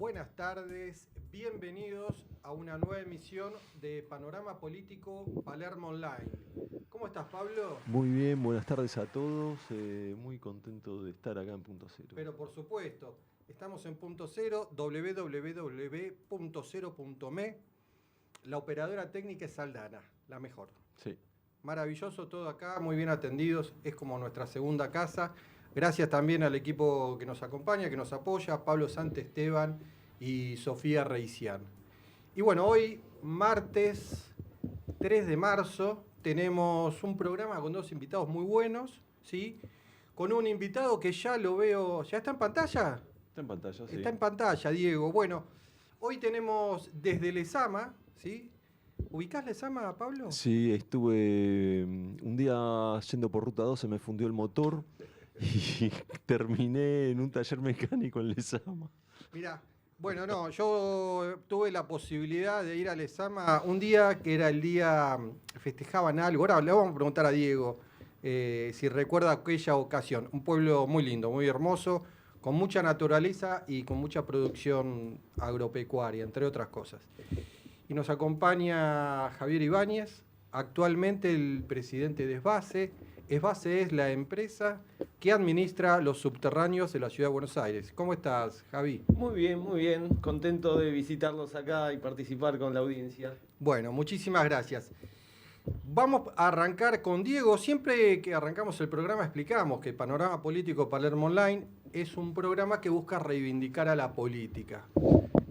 Buenas tardes, bienvenidos a una nueva emisión de Panorama Político Palermo Online. ¿Cómo estás, Pablo? Muy bien, buenas tardes a todos. Muy contento de estar acá en Punto Cero. Pero por supuesto, estamos en Punto Cero, www.puntocero.me. La operadora técnica es Aldana, la mejor. Sí. Maravilloso todo acá, muy bien atendidos, es como nuestra segunda casa. Gracias también al equipo que nos acompaña, que nos apoya, Pablo Santesteban y Sofía Reicián. Y bueno, hoy, martes 3 de marzo, tenemos un programa con dos invitados muy buenos, ¿sí? Con un invitado que ya lo veo... ¿Ya está en pantalla? Está en pantalla, sí. Está en pantalla, Diego. Bueno, hoy tenemos desde Lezama, ¿sí? ¿Ubicás Lezama, Pablo? Sí, estuve un día yendo por Ruta 2, se me fundió el motor y terminé en un taller mecánico en Lezama. Mirá, bueno, no, yo tuve la posibilidad de ir a Lezama un día que era el día, festejaban algo. Ahora le vamos a preguntar a Diego si recuerda aquella ocasión. Un pueblo muy lindo, muy hermoso, con mucha naturaleza y con mucha producción agropecuaria, entre otras cosas. Y nos acompaña Javier Ibáñez, actualmente el presidente de ESBACE. ESBACE es la empresa que administra los subterráneos de la Ciudad de Buenos Aires. ¿Cómo estás, Javi? Muy bien. Contento de visitarlos acá y participar con la audiencia. Bueno, muchísimas gracias. Vamos a arrancar con Diego. Siempre que arrancamos el programa explicamos que Panorama Político Palermo Online es un programa que busca reivindicar a la política,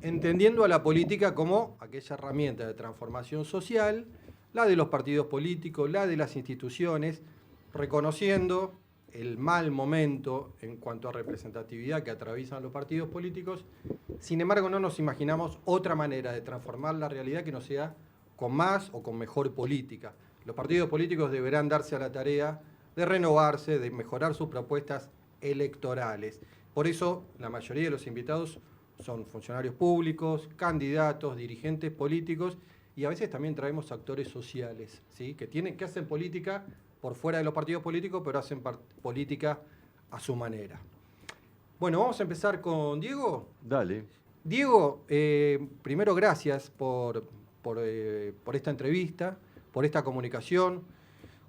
entendiendo a la política como aquella herramienta de transformación social, la de los partidos políticos, la de las instituciones, reconociendo el mal momento en cuanto a representatividad que atraviesan los partidos políticos. Sin embargo, no nos imaginamos otra manera de transformar la realidad que no sea con más o con mejor política. Los partidos políticos deberán darse a la tarea de renovarse, de mejorar sus propuestas electorales. Por eso, la mayoría de los invitados son funcionarios públicos, candidatos, dirigentes políticos, y a veces también traemos actores sociales, ¿sí? que hacen política por fuera de los partidos políticos, pero hacen política a su manera. Bueno, vamos a empezar con Diego. Dale. Diego, primero gracias por esta entrevista, por esta comunicación.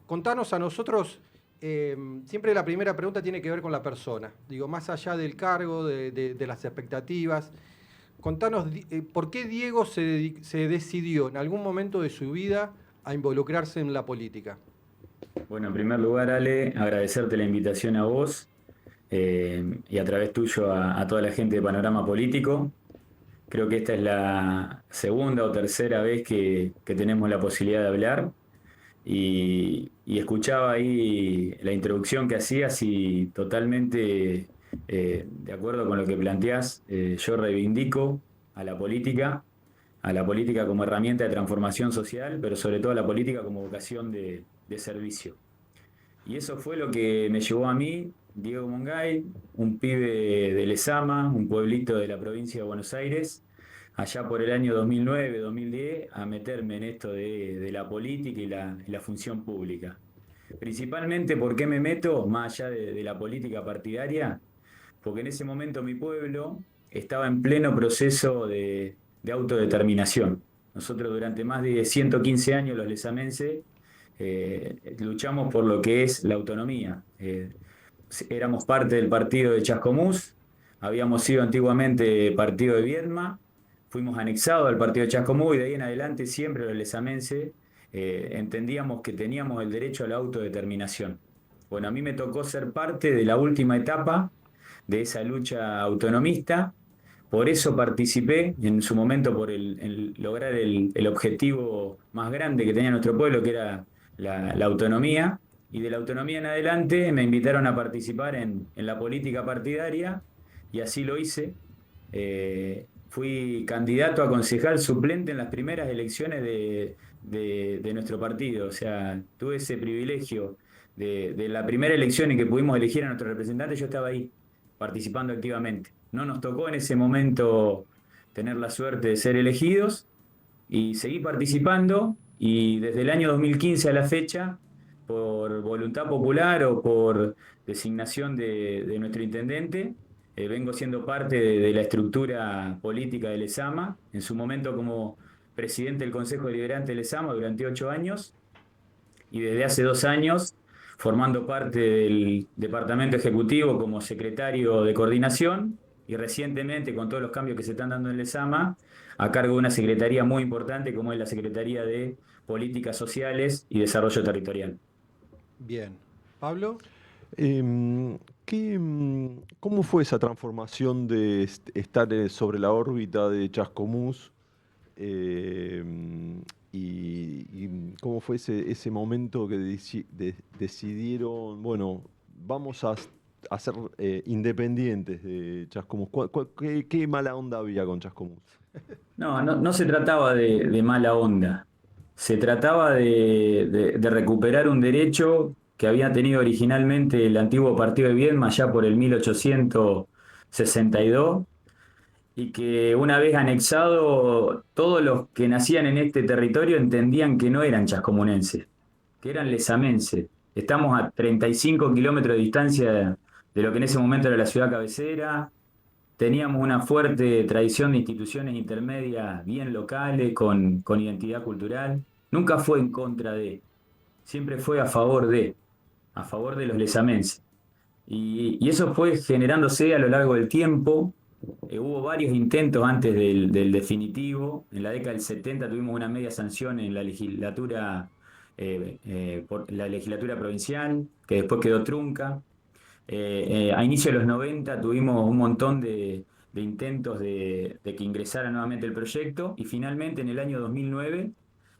Contanos a nosotros, siempre la primera pregunta tiene que ver con la persona. Digo, más allá del cargo, de las expectativas. Contanos, ¿por qué Diego se decidió en algún momento de su vida a involucrarse en la política? Bueno, en primer lugar, Ale, agradecerte la invitación a vos y a través tuyo a toda la gente de Panorama Político. Creo que esta es la segunda o tercera vez que tenemos la posibilidad de hablar y escuchaba ahí la introducción que hacías y totalmente de acuerdo con lo que planteás. Yo reivindico a la política como herramienta de transformación social, pero sobre todo a la política como vocación de servicio. Y eso fue lo que me llevó a mí, Diego Mongay, un pibe de Lezama, un pueblito de la provincia de Buenos Aires, allá por el año 2009-2010, a meterme en esto de la política y la función pública. Principalmente, ¿por qué me meto? Más allá de la política partidaria, porque en ese momento mi pueblo estaba en pleno proceso de autodeterminación. Nosotros durante más de 115 años, los lezamenses, luchamos por lo que es la autonomía. Éramos parte del partido de Chascomús, habíamos sido antiguamente partido de Viedma, fuimos anexados al partido de Chascomús y de ahí en adelante siempre los lezamenses entendíamos que teníamos el derecho a la autodeterminación. Bueno, a mí me tocó ser parte de la última etapa de esa lucha autonomista. Por eso participé en su momento por lograr el objetivo más grande que tenía nuestro pueblo, que era la autonomía, y de la autonomía en adelante me invitaron a participar en la política partidaria y así lo hice. Fui candidato a concejal suplente en las primeras elecciones de nuestro partido, o sea, tuve ese privilegio de la primera elección en que pudimos elegir a nuestro representante. Yo estaba ahí participando activamente. No nos tocó en ese momento tener la suerte de ser elegidos y seguí participando, y desde el año 2015 a la fecha, por voluntad popular o por designación de nuestro intendente, vengo siendo parte de la estructura política del ESAMA, en su momento como presidente del Consejo Deliberante del ESAMA durante 8 años, y desde hace 2 años formando parte del departamento ejecutivo como secretario de coordinación, y recientemente, con todos los cambios que se están dando en el ESAMA, a cargo de una secretaría muy importante como es la Secretaría de Políticas Sociales y Desarrollo Territorial. Bien. Pablo. Em, ¿Cómo fue esa transformación de estar sobre la órbita de Chascomús? Y cómo fue ese momento que decidieron, bueno, vamos a ser independientes de Chascomús? ¿Qué mala onda había con Chascomús? No se trataba de mala onda. Se trataba de recuperar un derecho que había tenido originalmente el antiguo partido de Viedma ya por el 1862, y que una vez anexado, todos los que nacían en este territorio entendían que no eran chascomunenses, que eran lesamenses. Estamos a 35 kilómetros de distancia de lo que en ese momento era la ciudad cabecera. Teníamos una fuerte tradición de instituciones intermedias bien locales, con identidad cultural. Nunca fue en contra de, siempre fue a favor de los lesamenses. Y eso fue generándose a lo largo del tiempo. Hubo varios intentos antes del definitivo. En la década del 70 tuvimos una media sanción en la legislatura, por la legislatura provincial, que después quedó trunca. A inicio de los 90 tuvimos un montón de intentos de que ingresara nuevamente el proyecto, y finalmente en el año 2009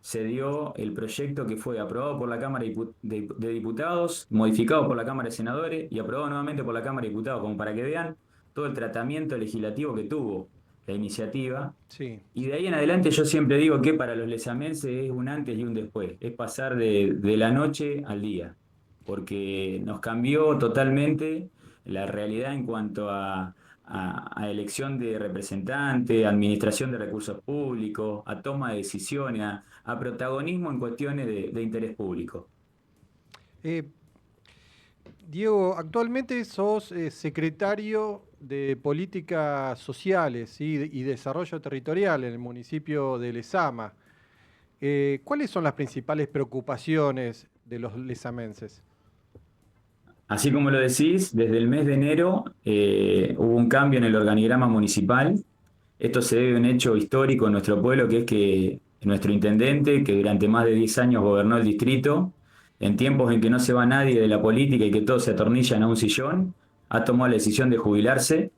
se dio el proyecto, que fue aprobado por la Cámara de Diputados, modificado por la Cámara de Senadores y aprobado nuevamente por la Cámara de Diputados, como para que vean todo el tratamiento legislativo que tuvo la iniciativa. Sí. Y de ahí en adelante yo siempre digo que para los lesamenses es un antes y un después, es pasar de la noche al día, porque nos cambió totalmente la realidad en cuanto a elección de representantes, administración de recursos públicos, a toma de decisiones, a protagonismo en cuestiones de interés público. Diego, actualmente sos secretario de Políticas Sociales, ¿sí? y Desarrollo Territorial en el municipio de Lezama. ¿Cuáles son las principales preocupaciones de los lezamenses? Así como lo decís, desde el mes de enero hubo un cambio en el organigrama municipal. Esto se debe a un hecho histórico en nuestro pueblo, que es que nuestro intendente, que durante más de 10 años gobernó el distrito, en tiempos en que no se va nadie de la política y que todos se atornillan a un sillón, ha tomado la decisión de jubilarse,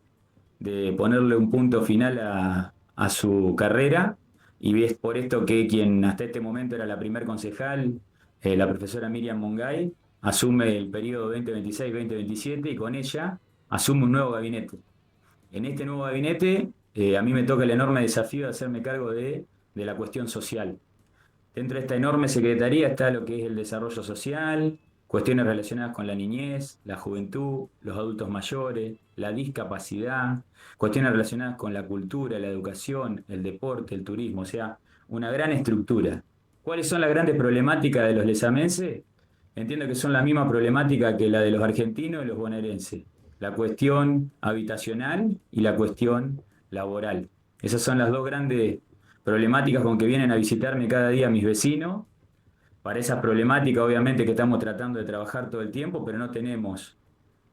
de ponerle un punto final a su carrera, y es por esto que quien hasta este momento era la primer concejal, la profesora Miriam Mongay, asume el periodo 2026-2027, y con ella asume un nuevo gabinete. En este nuevo gabinete a mí me toca el enorme desafío de hacerme cargo de la cuestión social. Dentro de esta enorme secretaría está lo que es el desarrollo social, cuestiones relacionadas con la niñez, la juventud, los adultos mayores, la discapacidad, cuestiones relacionadas con la cultura, la educación, el deporte, el turismo, o sea, una gran estructura. ¿Cuáles son las grandes problemáticas de los lezamenses? Entiendo que son la misma problemática que la de los argentinos y los bonaerenses: la cuestión habitacional y la cuestión laboral. Esas son las dos grandes problemáticas con que vienen a visitarme cada día mis vecinos. Para esas problemáticas, obviamente, que estamos tratando de trabajar todo el tiempo, pero no tenemos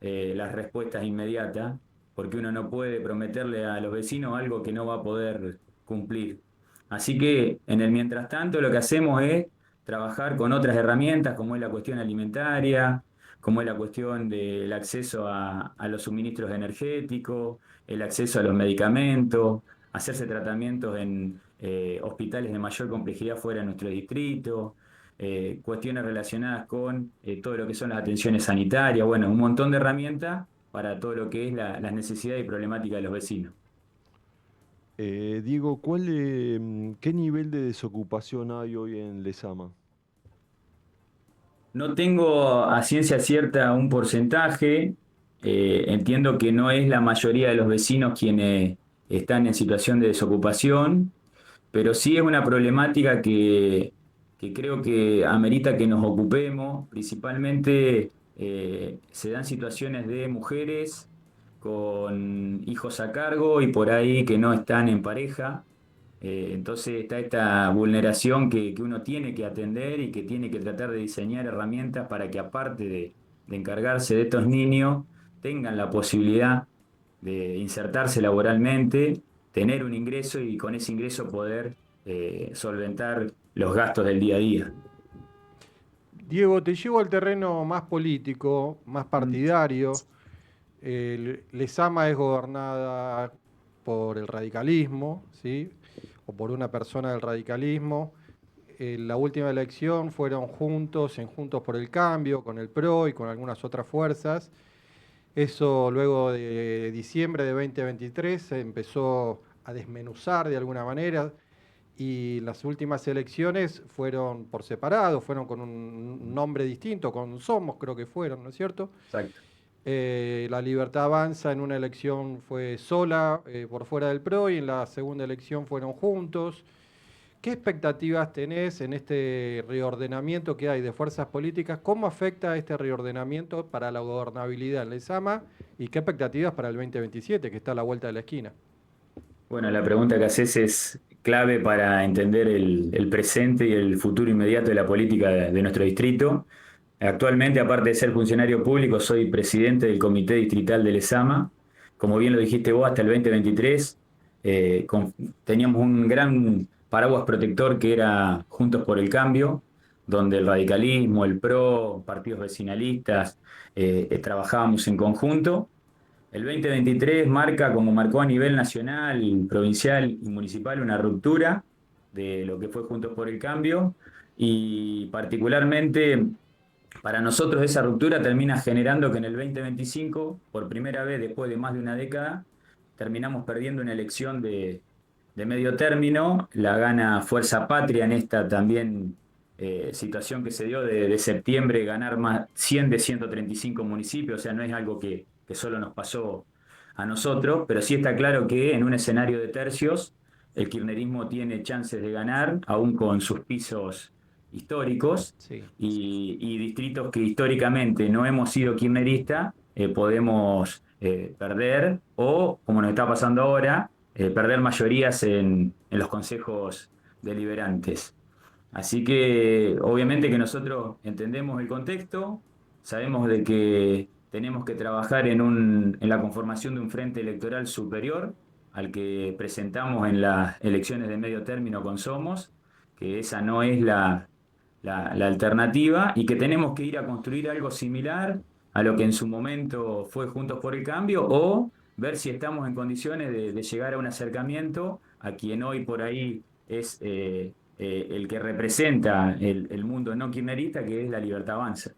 las respuestas inmediatas, porque uno no puede prometerle a los vecinos algo que no va a poder cumplir. Así que, en el mientras tanto, lo que hacemos es trabajar con otras herramientas, como es la cuestión alimentaria, como es la cuestión del acceso a los suministros energéticos, el acceso a los medicamentos, hacerse tratamientos en hospitales de mayor complejidad fuera de nuestro distrito, cuestiones relacionadas con todo lo que son las atenciones sanitarias, bueno, un montón de herramientas para todo lo que es las necesidades y problemáticas de los vecinos. Diego, ¿qué nivel de desocupación hay hoy en Lezama? No tengo a ciencia cierta un porcentaje. Entiendo que no es la mayoría de los vecinos quienes están en situación de desocupación, pero sí es una problemática que creo que amerita que nos ocupemos. Principalmente se dan situaciones de mujeres con hijos a cargo y por ahí que no están en pareja. Entonces está esta vulneración que uno tiene que atender y que tiene que tratar de diseñar herramientas para que aparte de encargarse de estos niños, tengan la posibilidad de insertarse laboralmente, tener un ingreso y con ese ingreso poder solventar los gastos del día a día. Diego, te llevo al terreno más político, más partidario. Lezama es gobernada por el radicalismo, ¿sí? O por una persona del radicalismo. La última elección fueron juntos, en Juntos por el Cambio, con el PRO y con algunas otras fuerzas. Eso luego de diciembre de 2023 se empezó a desmenuzar de alguna manera y las últimas elecciones fueron por separado, fueron con un nombre distinto, con Somos creo que fueron, ¿no es cierto? Exacto. La Libertad Avanza en una elección fue sola, por fuera del PRO, y en la segunda elección fueron juntos. ¿Qué expectativas tenés en este reordenamiento que hay de fuerzas políticas? ¿Cómo afecta este reordenamiento para la gobernabilidad en Lezama? ¿Y qué expectativas para el 2027, que está a la vuelta de la esquina? Bueno, la pregunta que haces es clave para entender el presente y el futuro inmediato de la política de nuestro distrito. Actualmente, aparte de ser funcionario público, soy presidente del Comité Distrital de Lezama. Como bien lo dijiste vos, hasta el 2023 teníamos un gran paraguas protector que era Juntos por el Cambio, donde el radicalismo, el PRO, partidos vecinalistas, trabajábamos en conjunto. El 2023 marca, como marcó a nivel nacional, provincial y municipal, una ruptura de lo que fue Juntos por el Cambio y particularmente para nosotros esa ruptura termina generando que en el 2025, por primera vez después de más de una década, terminamos perdiendo una elección de medio término, la gana Fuerza Patria en esta también situación que se dio de septiembre, ganar más 100 de 135 municipios, o sea, no es algo que solo nos pasó a nosotros, pero sí está claro que en un escenario de tercios el kirchnerismo tiene chances de ganar, aún con sus pisos históricos, Sí. y distritos que históricamente no hemos sido kirchneristas, podemos perder, o, como nos está pasando ahora, perder mayorías en los consejos deliberantes. Así que obviamente que nosotros entendemos el contexto, sabemos de que tenemos que trabajar en la conformación de un frente electoral superior al que presentamos en las elecciones de medio término con Somos, que esa no es la alternativa y que tenemos que ir a construir algo similar a lo que en su momento fue Juntos por el Cambio o ver si estamos en condiciones de llegar a un acercamiento a quien hoy por ahí es el que representa el mundo no kirchnerista, que es la Libertad Avanza.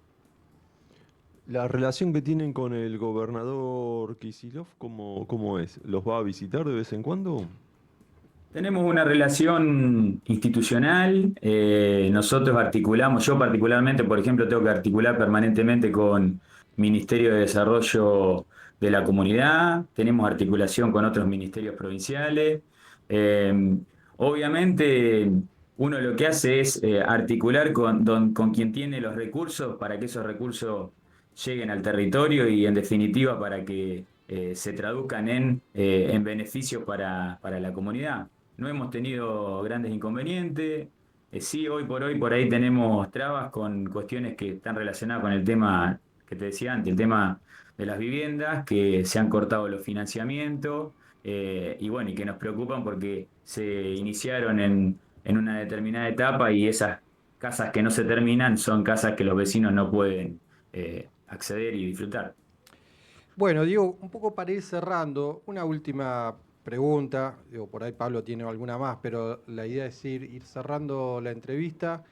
La relación que tienen con el gobernador Kicillof, ¿cómo es? ¿Los va a visitar de vez en cuando? Tenemos una relación institucional, nosotros articulamos, yo particularmente, por ejemplo, tengo que articular permanentemente con Ministerio de Desarrollo de la Comunidad, tenemos articulación con otros ministerios provinciales. Obviamente, uno lo que hace es articular con quien tiene los recursos para que esos recursos lleguen al territorio y, en definitiva, para que se traduzcan en beneficios para la comunidad. No hemos tenido grandes inconvenientes. Sí, hoy por ahí tenemos trabas con cuestiones que están relacionadas con el tema que te decía antes, el tema de las viviendas, que se han cortado los financiamientos, y bueno, y que nos preocupan porque se iniciaron en una determinada etapa y esas casas que no se terminan son casas que los vecinos no pueden acceder y disfrutar. Bueno, Diego, un poco para ir cerrando, una última pregunta. Digo, por ahí Pablo tiene alguna más, pero la idea es ir cerrando la entrevista.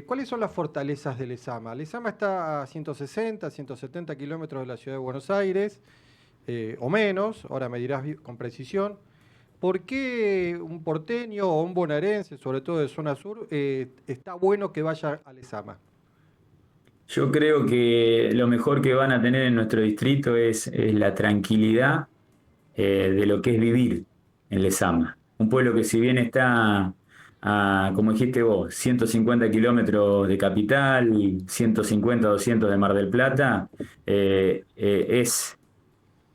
¿Cuáles son las fortalezas de Lezama? Lezama está a 160, 170 kilómetros de la ciudad de Buenos Aires, o menos, ahora me dirás con precisión. ¿Por qué un porteño o un bonaerense, sobre todo de zona sur, está bueno que vaya a Lezama? Yo creo que lo mejor que van a tener en nuestro distrito es la tranquilidad de lo que es vivir en Lezama. Un pueblo que, si bien está como dijiste vos, 150 kilómetros de capital, 150, 200 de Mar del Plata, es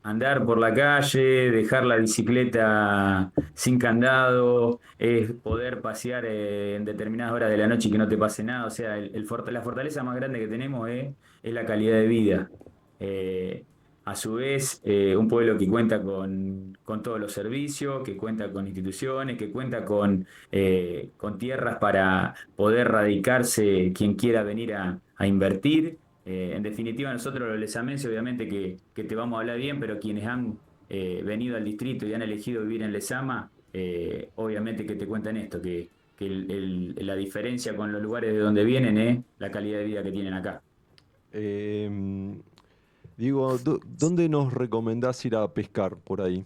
andar por la calle, dejar la bicicleta sin candado, es poder pasear en determinadas horas de la noche y que no te pase nada. O sea, la fortaleza más grande que tenemos es la calidad de vida. Eh, a su vez, un pueblo que cuenta con todos los servicios, que cuenta con instituciones, que cuenta con tierras para poder radicarse quien quiera venir a invertir. En definitiva, nosotros los lesamenses, obviamente que te vamos a hablar bien, pero quienes han venido al distrito y han elegido vivir en Lesama, obviamente que te cuentan esto, que la diferencia con los lugares de donde vienen es la calidad de vida que tienen acá. Eh, Diego, ¿dónde nos recomendás ir a pescar por ahí?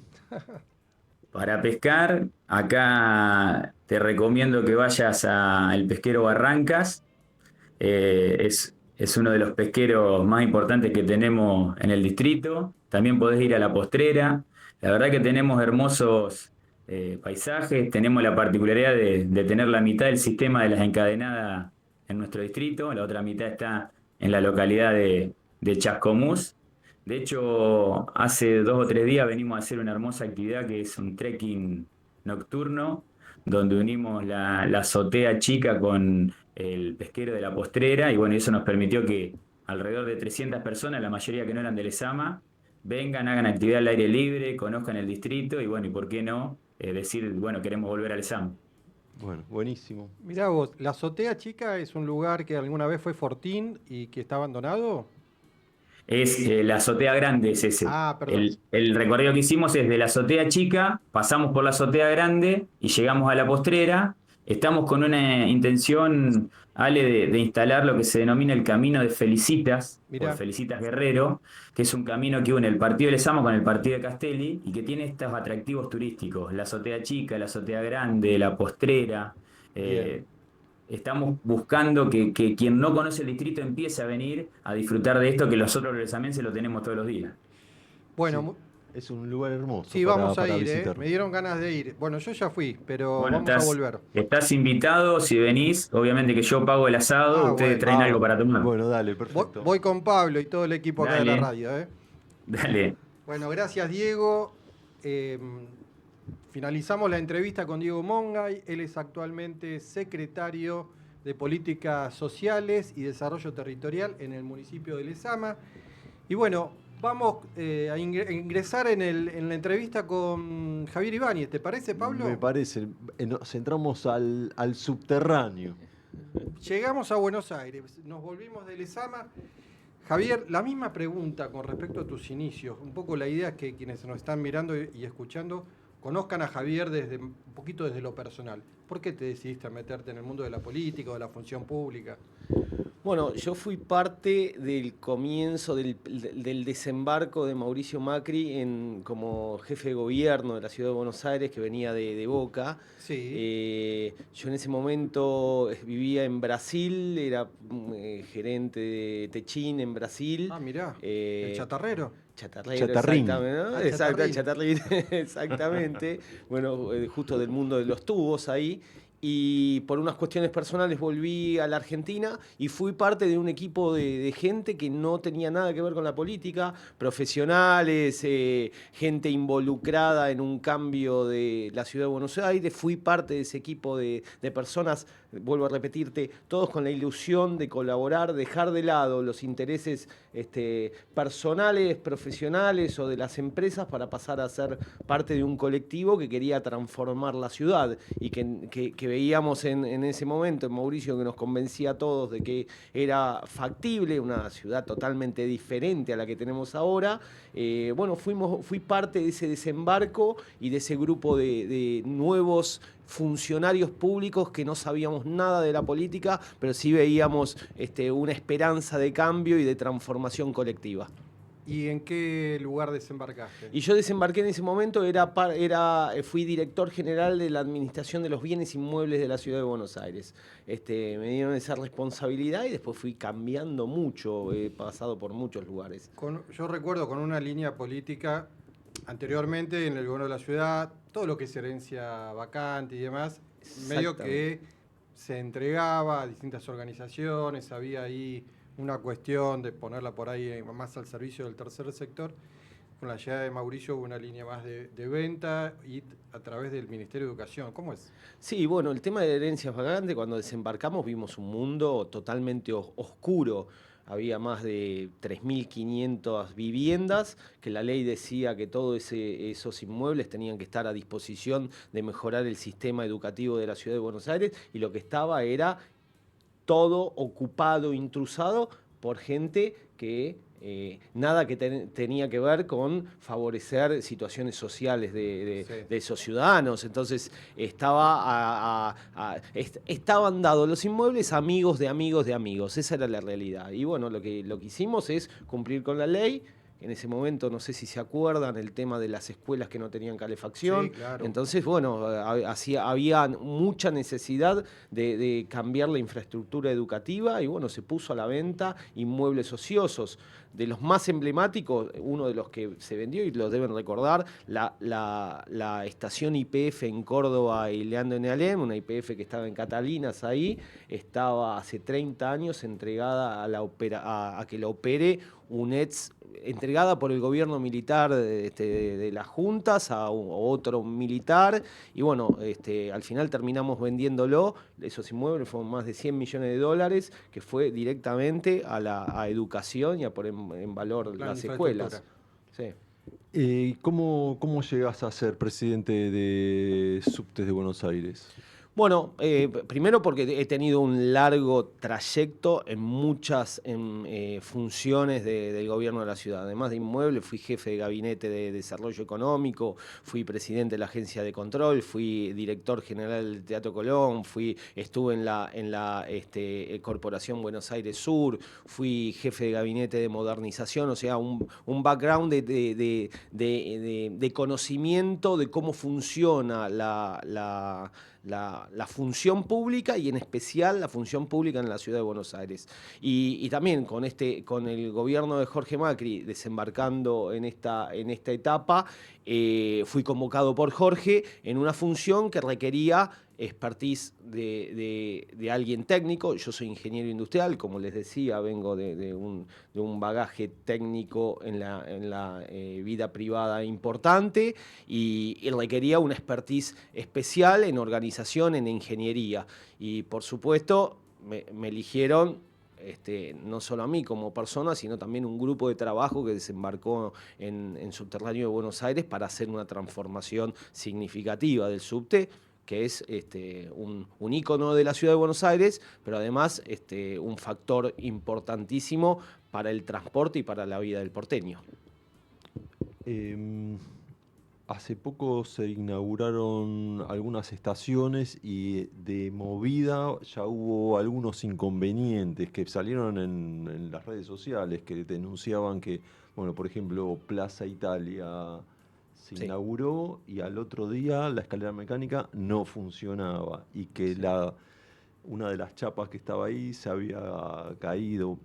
Para pescar, acá te recomiendo que vayas al pesquero Barrancas. Es uno de los pesqueros más importantes que tenemos en el distrito. También podés ir a La Postrera. La verdad que tenemos hermosos paisajes. Tenemos la particularidad de tener la mitad del sistema de las encadenadas en nuestro distrito. La otra mitad está en la localidad de Chascomús. De hecho, hace 2 o 3 días venimos a hacer una hermosa actividad que es un trekking nocturno, donde unimos la azotea chica con el pesquero de La Postrera, y bueno, eso nos permitió que alrededor de 300 personas, la mayoría que no eran de Lezama, vengan, hagan actividad al aire libre, conozcan el distrito y bueno, y por qué no decir, bueno, queremos volver a Lezama. Bueno, buenísimo. Mirá vos, la azotea chica es un lugar que alguna vez fue fortín y que está abandonado. La azotea grande es ese. Ah, perdón. El recorrido que hicimos es de la azotea chica, pasamos por la azotea grande y llegamos a La Postrera. Estamos con una intención, Ale, de instalar lo que se denomina el Camino de Felicitas, o de Mirá, Felicitas Guerrero, que es un camino que une el partido de Lezama con el partido de Castelli y que tiene estos atractivos turísticos: la azotea chica, la azotea grande, la Postrera. bien. Eh, Estamos buscando que quien no conoce el distrito empiece a venir a disfrutar de esto, que nosotros los se lo tenemos todos los días. Bueno, Sí, es un lugar hermoso sí, vamos a para ir, ¿eh? visitar. Me dieron ganas de ir. Bueno, yo ya fui, pero Bueno, vamos a volver. estás invitado, si venís, obviamente que yo pago el asado, Ah, ustedes bueno. traen algo para tomar. Bueno, dale, Voy, perfecto. voy con Pablo y todo el equipo acá de la Dale, radio, ¿eh? dale. Bueno, gracias Diego. Eh, Finalizamos la entrevista con Diego Mongay. Él es actualmente secretario de Políticas Sociales y Desarrollo Territorial en el municipio de Lezama. Y bueno, vamos a ingresar en la entrevista con Javier Ibáñez. ¿Te parece, Pablo? Me parece. Nos entramos al subterráneo. Llegamos a Buenos Aires, nos volvimos de Lezama. Javier, la misma pregunta con respecto a tus inicios. Un poco la idea es que quienes nos están mirando y escuchando conozcan a Javier un poquito desde lo personal. ¿Por qué te decidiste a meterte en el mundo de la política o de la función pública? Bueno, yo fui parte del comienzo del desembarco de Mauricio Macri como jefe de gobierno de la ciudad de Buenos Aires, que venía de Boca. Sí. Yo en ese momento vivía en Brasil, era gerente de Techín en Brasil. Ah, mirá, Eh, el chatarrero. Chatarrero, Chatarrín. exactamente, ¿no? Ah, Exacto, chatarrín. chatarrín, exactamente. Bueno, justo del mundo de los tubos ahí. Y por unas cuestiones personales volví a la Argentina y fui parte de un equipo de gente que no tenía nada que ver con la política, profesionales, gente involucrada en un cambio de la ciudad de Buenos Aires. Fui parte de ese equipo de personas, vuelvo a repetirte, todos con la ilusión de colaborar, dejar de lado los intereses personales, profesionales o de las empresas para pasar a ser parte de un colectivo que quería transformar la ciudad y que veíamos en ese momento en Mauricio, que nos convencía a todos de que era factible, una ciudad totalmente diferente a la que tenemos ahora. Bueno, fui parte de ese desembarco y de ese grupo de nuevos funcionarios públicos que no sabíamos nada de la política, pero sí veíamos una esperanza de cambio y de transformación colectiva. ¿Y en qué lugar desembarcaste? Y yo desembarqué en ese momento, fui director general de la Administración de los Bienes Inmuebles de la Ciudad de Buenos Aires. Me dieron esa responsabilidad y después fui cambiando mucho, he pasado por muchos lugares. Yo recuerdo con una línea política anteriormente en el gobierno de la ciudad, todo lo que es herencia vacante y demás, medio que se entregaba a distintas organizaciones, había ahí una cuestión de ponerla por ahí más al servicio del tercer sector. con la llegada de Mauricio hubo una línea más de venta y a través del Ministerio de Educación. ¿Cómo es? Sí, bueno, el tema de herencias vagante, cuando desembarcamos vimos un mundo totalmente oscuro. Había más de 3.500 viviendas, que la ley decía que todos esos inmuebles tenían que estar a disposición de mejorar el sistema educativo de la Ciudad de Buenos Aires, y lo que estaba era todo ocupado, intrusado por gente que nada que tenía que ver con favorecer situaciones sociales de esos ciudadanos. Entonces estaban dados los inmuebles a amigos de amigos de amigos. Esa era la realidad. Y bueno, lo que hicimos es cumplir con la ley. En ese momento, no sé si se acuerdan, el tema de las escuelas que no tenían calefacción. Sí, claro. Entonces, bueno, había mucha necesidad de cambiar la infraestructura educativa, y bueno, se puso a la venta inmuebles ociosos. De los más emblemáticos, uno de los que se vendió, y lo deben recordar, la estación YPF en Córdoba y Leandro en Alem, una YPF que estaba en Catalinas ahí, estaba hace 30 años entregada a que la opere un entregada por el gobierno militar de las juntas a otro militar, y bueno, al final terminamos vendiéndolo. Esos inmuebles fueron más de $100 millones, que fue directamente a educación y a poner en valor las escuelas. Sí. ¿Cómo llegás a ser presidente de Subtes de Buenos Aires? Bueno, primero porque he tenido un largo trayecto en muchas funciones del gobierno de la ciudad. Además de inmuebles, fui jefe de gabinete de desarrollo económico, fui presidente de la agencia de control, fui director general del Teatro Colón, estuve en la Corporación Buenos Aires Sur, fui jefe de gabinete de modernización, o sea, un background de conocimiento de cómo funciona la función pública, y en especial la función pública en la Ciudad de Buenos Aires. Y también con el gobierno de Jorge Macri desembarcando en esta etapa, fui convocado por Jorge en una función que requería expertise de alguien técnico. Yo soy ingeniero industrial, como les decía, vengo de un bagaje técnico en la vida privada importante, y requería una expertise especial en organización, en ingeniería. Y por supuesto me eligieron no solo a mí como persona, sino también un grupo de trabajo que desembarcó en Subterráneo de Buenos Aires para hacer una transformación significativa del subte, que es un ícono de la Ciudad de Buenos Aires, pero además un factor importantísimo para el transporte y para la vida del porteño. Hace poco se inauguraron algunas estaciones, y de movida ya hubo algunos inconvenientes que salieron en las redes sociales, que denunciaban que, bueno, por ejemplo, Plaza Italia se inauguró y al otro día la escalera mecánica no funcionaba, y que una de las chapas que estaba ahí se había caído.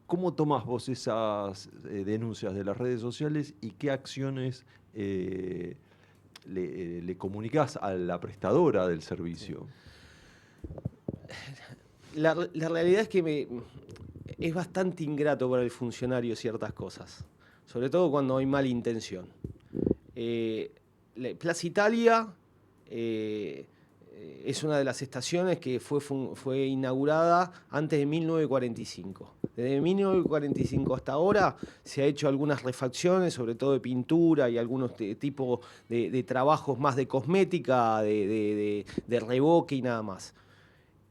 ¿Cómo tomás vos esas denuncias de las redes sociales, y qué acciones le comunicás a la prestadora del servicio? La realidad es que es bastante ingrato para el funcionario ciertas cosas, sobre todo cuando hay mala intención. Plaza Italia es una de las estaciones que fue inaugurada antes de 1945. Desde 1945 hasta ahora se ha hecho algunas refacciones, sobre todo de pintura y algunos tipos de trabajos más de cosmética, de revoque y nada más.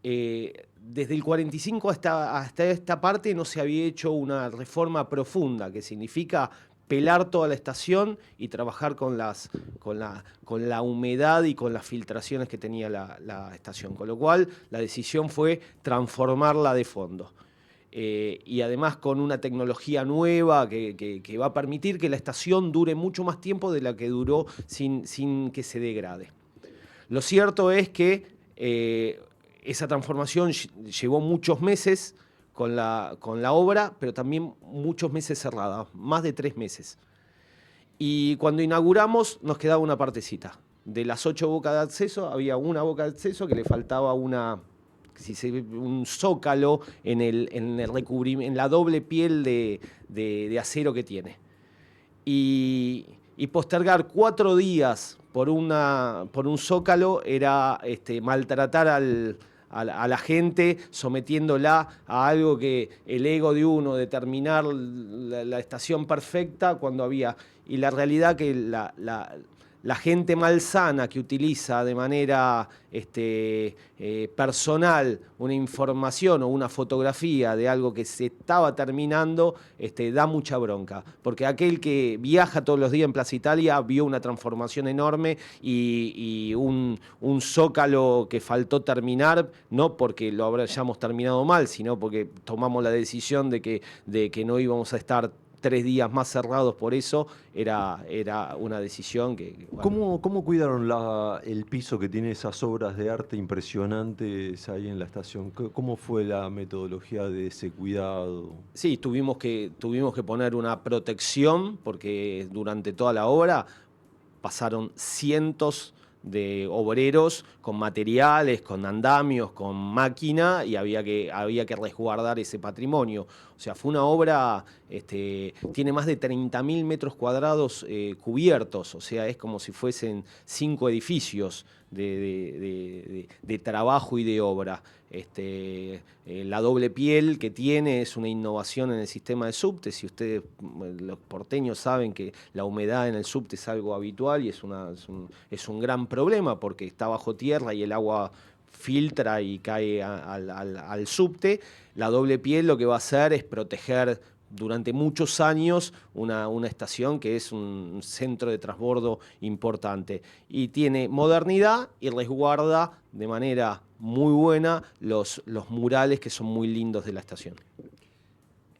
Desde el 45 hasta esta parte no se había hecho una reforma profunda, que significa pelar toda la estación y trabajar con la humedad y con las filtraciones que tenía la estación. Con lo cual, la decisión fue transformarla de fondo. Y además con una tecnología nueva que va a permitir que la estación dure mucho más tiempo de la que duró sin que se degrade. Lo cierto es que esa transformación llevó muchos meses con la obra, pero también muchos meses cerrada, más de 3 meses. Y cuando inauguramos nos quedaba una partecita. De las 8 bocas de acceso, había una boca de acceso que le faltaba una un zócalo en la doble piel de acero que tiene. Y postergar 4 días por un zócalo era maltratar a la gente, sometiéndola a algo que el ego de uno, de terminar la estación perfecta cuando había... Y la realidad que la gente malsana que utiliza de manera personal una información o una fotografía de algo que se estaba terminando, da mucha bronca. Porque aquel que viaja todos los días en Plaza Italia vio una transformación enorme y un zócalo que faltó terminar, no porque lo hayamos terminado mal, sino porque tomamos la decisión de que no íbamos a estar 3 días más cerrados por eso, era una decisión que... Bueno. ¿Cómo cuidaron el piso que tiene esas obras de arte impresionantes ahí en la estación? ¿Cómo fue la metodología de ese cuidado? Sí, tuvimos que poner una protección porque durante toda la obra pasaron cientos de obreros con materiales, con andamios, con máquina, y había que resguardar ese patrimonio. O sea, fue una obra, tiene más de 30.000 metros cuadrados cubiertos, o sea, es como si fuesen 5 edificios de trabajo y de obra. La doble piel que tiene es una innovación en el sistema de subte. Si ustedes, los porteños, saben que la humedad en el subte es algo habitual y es un gran problema porque está bajo tierra y el agua filtra y cae al subte. La doble piel lo que va a hacer es proteger durante muchos años una estación que es un centro de transbordo importante. Y tiene modernidad y resguarda de manera muy buena los murales que son muy lindos de la estación.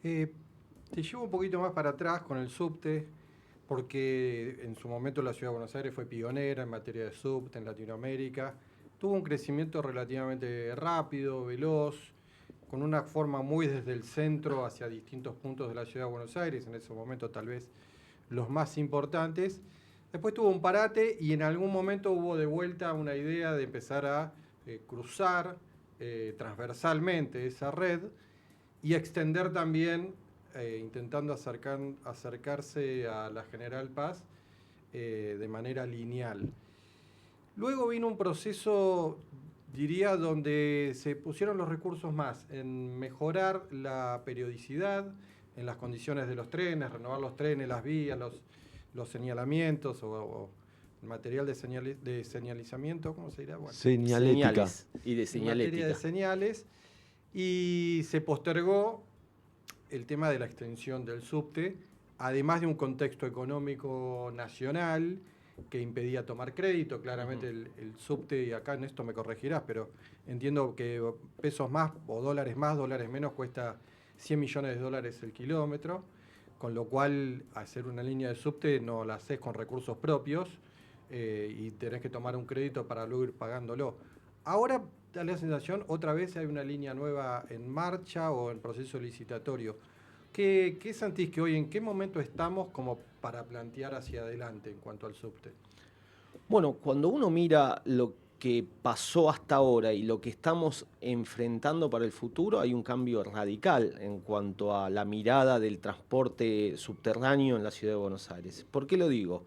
Te llevo un poquito más para atrás con el subte, porque en su momento la Ciudad de Buenos Aires fue pionera en materia de subte en Latinoamérica. Tuvo un crecimiento relativamente rápido, veloz, con una forma muy desde el centro hacia distintos puntos de la Ciudad de Buenos Aires, en ese momento tal vez los más importantes. Después tuvo un parate y en algún momento hubo de vuelta una idea de empezar a cruzar transversalmente esa red y extender también, intentando acercarse a la General Paz de manera lineal. Luego vino un proceso, diría, donde se pusieron los recursos más en mejorar la periodicidad, en las condiciones de los trenes, renovar los trenes, las vías, los señalamientos o el material de señalizamiento, ¿cómo se dirá? Bueno, Señalética. Señales y de señalética. materia de señales, y se postergó el tema de la extensión del subte, además de un contexto económico nacional que impedía tomar crédito. Claramente el subte, y acá en esto me corregirás, pero entiendo que pesos más o dólares más, dólares menos, cuesta $100 millones el kilómetro, con lo cual hacer una línea de subte no la haces con recursos propios y tenés que tomar un crédito para luego ir pagándolo. Ahora da la sensación, otra vez hay una línea nueva en marcha o en proceso licitatorio. ¿Qué sentís que hoy, en qué momento estamos como para plantear hacia adelante en cuanto al subte? Bueno, cuando uno mira lo que pasó hasta ahora y lo que estamos enfrentando para el futuro, hay un cambio radical en cuanto a la mirada del transporte subterráneo en la Ciudad de Buenos Aires. ¿Por qué lo digo?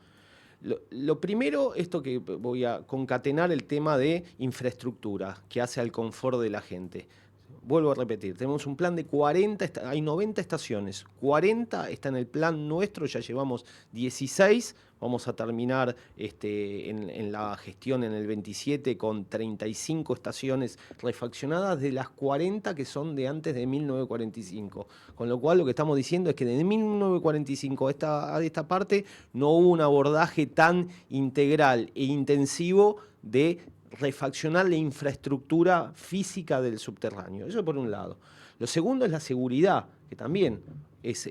Lo primero, esto que voy a concatenar el tema de infraestructura que hace al confort de la gente. Vuelvo a repetir, tenemos un plan de 40, hay 90 estaciones, 40 está en el plan nuestro, ya llevamos 16, vamos a terminar en la gestión en el 27 con 35 estaciones refaccionadas de las 40 que son de antes de 1945. Con lo cual lo que estamos diciendo es que desde 1945 a esta parte no hubo un abordaje tan integral e intensivo de refaccionar la infraestructura física del subterráneo. Eso por un lado. Lo segundo es la seguridad, que también es,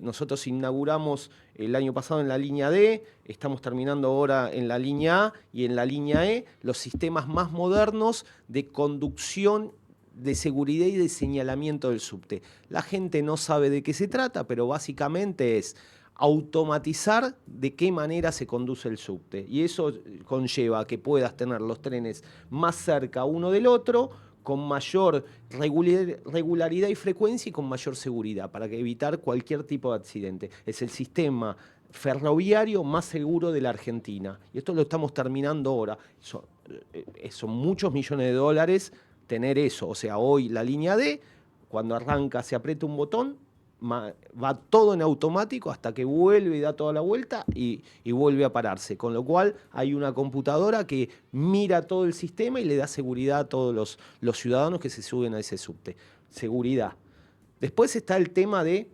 nosotros inauguramos el año pasado en la línea D, estamos terminando ahora en la línea A y en la línea E los sistemas más modernos de conducción, de seguridad y de señalamiento del subte. La gente no sabe de qué se trata, pero básicamente es automatizar de qué manera se conduce el subte. Y eso conlleva que puedas tener los trenes más cerca uno del otro, con mayor regularidad y frecuencia y con mayor seguridad para evitar cualquier tipo de accidente. Es el sistema ferroviario más seguro de la Argentina. Y esto lo estamos terminando ahora. Son muchos millones de dólares tener eso. O sea, hoy la línea D, cuando arranca, se aprieta un botón, va todo en automático hasta que vuelve y da toda la vuelta y vuelve a pararse. Con lo cual hay una computadora que mira todo el sistema y le da seguridad a todos los ciudadanos que se suben a ese subte. Seguridad. Después está el tema de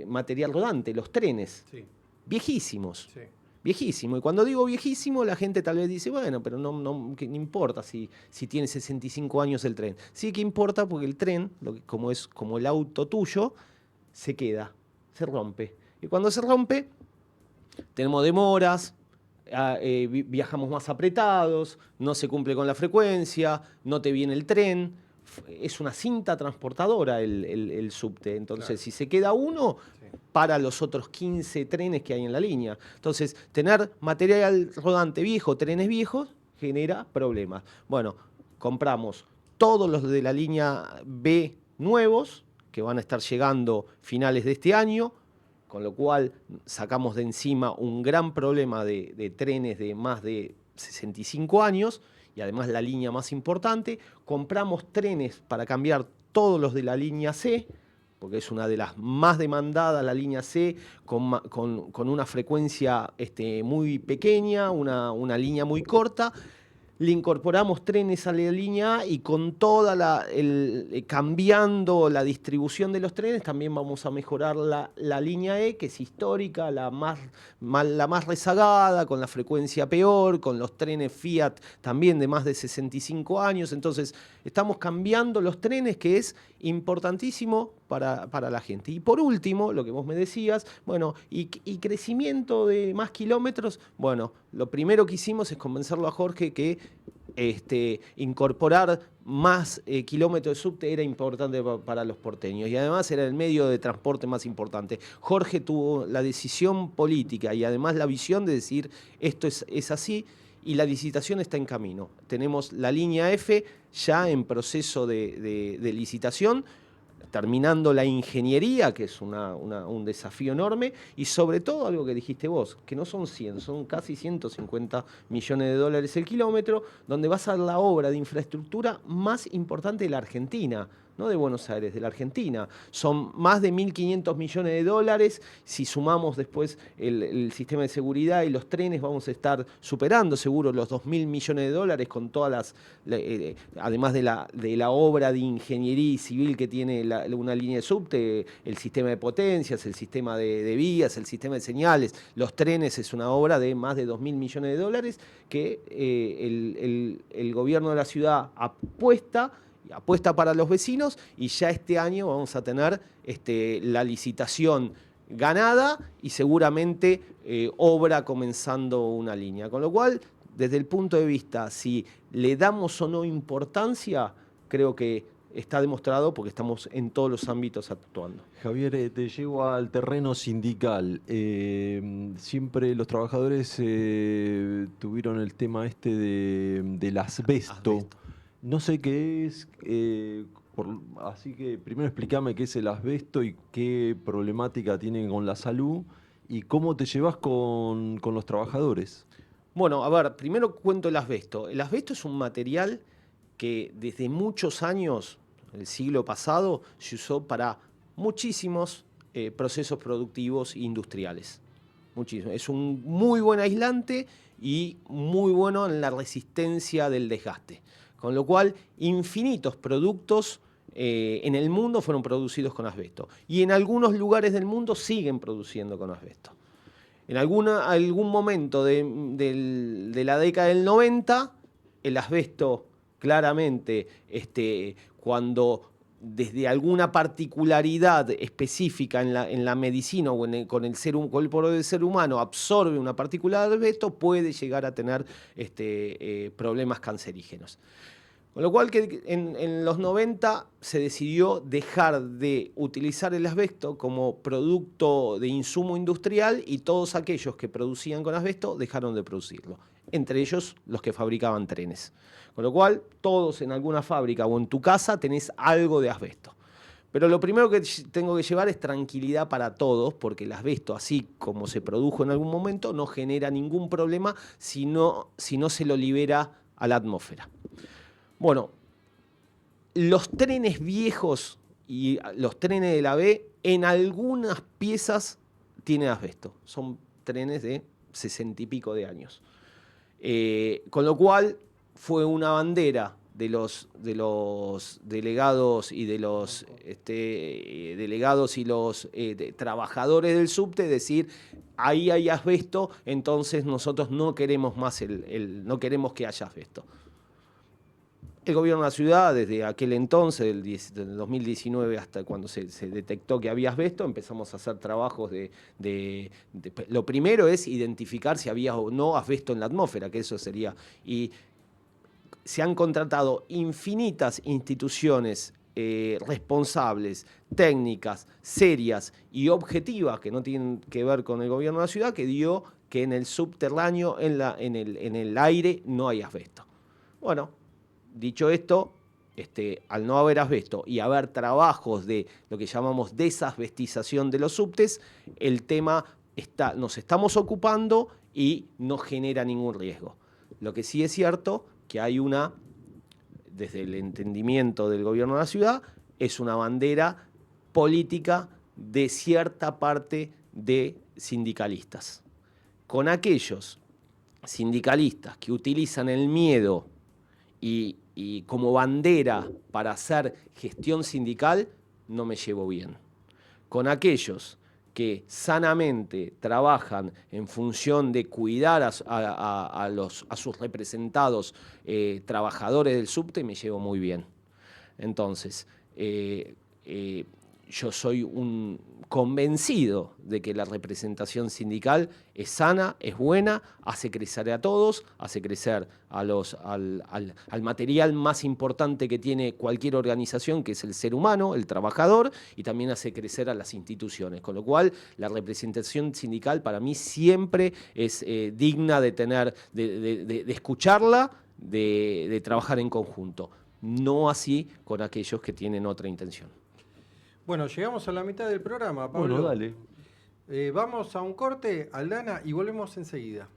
material rodante, los trenes. Sí, Viejísimos. sí. Viejísimo. Y cuando digo viejísimo, la gente tal vez dice, bueno, pero no importa si tiene 65 años el tren. Sí que importa porque el tren, como es como el auto tuyo, se queda, se rompe. Y cuando se rompe, tenemos demoras, viajamos más apretados, no se cumple con la frecuencia, no te viene el tren. Es una cinta transportadora el subte. Entonces, Claro. si se queda uno, Sí. para los otros 15 trenes que hay en la línea. Entonces, tener material rodante viejo, trenes viejos, genera problemas. Bueno, compramos todos los de la línea B nuevos, que van a estar llegando finales de este año, con lo cual sacamos de encima un gran problema de trenes de más de 65 años, y además la línea más importante. Compramos trenes para cambiar todos los de la línea C, porque es una de las más demandadas, la línea C, con una frecuencia muy pequeña, una línea muy corta. Le incorporamos trenes a la línea A y con cambiando la distribución de los trenes, también vamos a mejorar la línea E, que es histórica, la más rezagada, con la frecuencia peor, con los trenes Fiat también de más de 65 años. Entonces, estamos cambiando los trenes, que es importantísimo para la gente. Y por último, lo que vos me decías, bueno, y crecimiento de más kilómetros, bueno, lo primero que hicimos es convencerlo a Jorge que incorporar más kilómetros de subte era importante para los porteños y además era el medio de transporte más importante. Jorge tuvo la decisión política y además la visión de decir esto es así, y la licitación está en camino. Tenemos la línea F ya en proceso de licitación, terminando la ingeniería, que es un desafío enorme, y sobre todo algo que dijiste vos, que no son 100, son casi 150 millones de dólares el kilómetro, donde va a ser la obra de infraestructura más importante de la Argentina, no de Buenos Aires, de la Argentina. Son más de 1.500 millones de dólares. Si sumamos después el sistema de seguridad y los trenes, vamos a estar superando seguro los 2.000 millones de dólares con todas además de la obra de ingeniería civil que tiene una línea de subte, el sistema de potencias, el sistema de vías, el sistema de señales. Los trenes es una obra de más de 2.000 millones de dólares que el gobierno de la ciudad apuesta para los vecinos, y ya este año vamos a tener la licitación ganada y seguramente obra comenzando una línea. Con lo cual, desde el punto de vista, si le damos o no importancia, creo que está demostrado porque estamos en todos los ámbitos actuando. Javier, te llevo al terreno sindical. Siempre los trabajadores tuvieron el tema del asbesto. No sé qué es, así que primero explícame qué es el asbesto y qué problemática tienen con la salud y cómo te llevas con los trabajadores. Bueno, a ver, primero cuento el asbesto. El asbesto es un material que desde muchos años, el siglo pasado, se usó para muchísimos procesos productivos e industriales. Muchísimo. Es un muy buen aislante y muy bueno en la resistencia del desgaste. Con lo cual, infinitos productos en el mundo fueron producidos con asbesto. Y en algunos lugares del mundo siguen produciendo con asbesto. En algún momento de la década del 90, el asbesto claramente, cuando desde alguna particularidad específica en la medicina o con el cuerpo del ser humano absorbe una partícula de asbesto, puede llegar a tener problemas cancerígenos. Con lo cual, que en los 90 se decidió dejar de utilizar el asbesto como producto de insumo industrial y todos aquellos que producían con asbesto dejaron de producirlo. entre ellos los que fabricaban trenes. Con lo cual, todos en alguna fábrica o en tu casa tenés algo de asbesto. Pero lo primero que tengo que llevar es tranquilidad para todos, porque el asbesto, así como se produjo en algún momento, no genera ningún problema si no se lo libera a la atmósfera. Bueno, los trenes viejos y los trenes de la B, en algunas piezas tienen asbesto. Son trenes de 60 y pico de años. Con lo cual fue una bandera de los delegados y de los trabajadores del subte decir, ahí hay asbesto, entonces nosotros no queremos más no queremos que haya asbesto. El gobierno de la ciudad, desde aquel entonces, del 2019 hasta cuando se detectó que había asbesto, empezamos a hacer trabajos lo primero es identificar si había o no asbesto en la atmósfera, que eso sería. Y se han contratado infinitas instituciones responsables, técnicas, serias y objetivas, que no tienen que ver con el gobierno de la ciudad, que dio que en el subterráneo, en el aire, no hay asbesto. Bueno, dicho esto, al no haber asbesto y haber trabajos de lo que llamamos desasbestización de los subtes, el tema nos estamos ocupando y no genera ningún riesgo. Lo que sí es cierto que hay desde el entendimiento del gobierno de la ciudad, es una bandera política de cierta parte de sindicalistas. Con aquellos sindicalistas que utilizan el miedo y como bandera para hacer gestión sindical, no me llevo bien. Con aquellos que sanamente trabajan en función de cuidar a sus representados trabajadores del subte, me llevo muy bien. Entonces, yo soy un convencido de que la representación sindical es sana, es buena, hace crecer a todos, hace crecer al material más importante que tiene cualquier organización, que es el ser humano, el trabajador, y también hace crecer a las instituciones. Con lo cual, la representación sindical para mí siempre es digna de escucharla, de trabajar en conjunto. No así con aquellos que tienen otra intención. Bueno, llegamos a la mitad del programa, Pablo. Bueno, dale. Vamos a un corte, Aldana, y volvemos enseguida.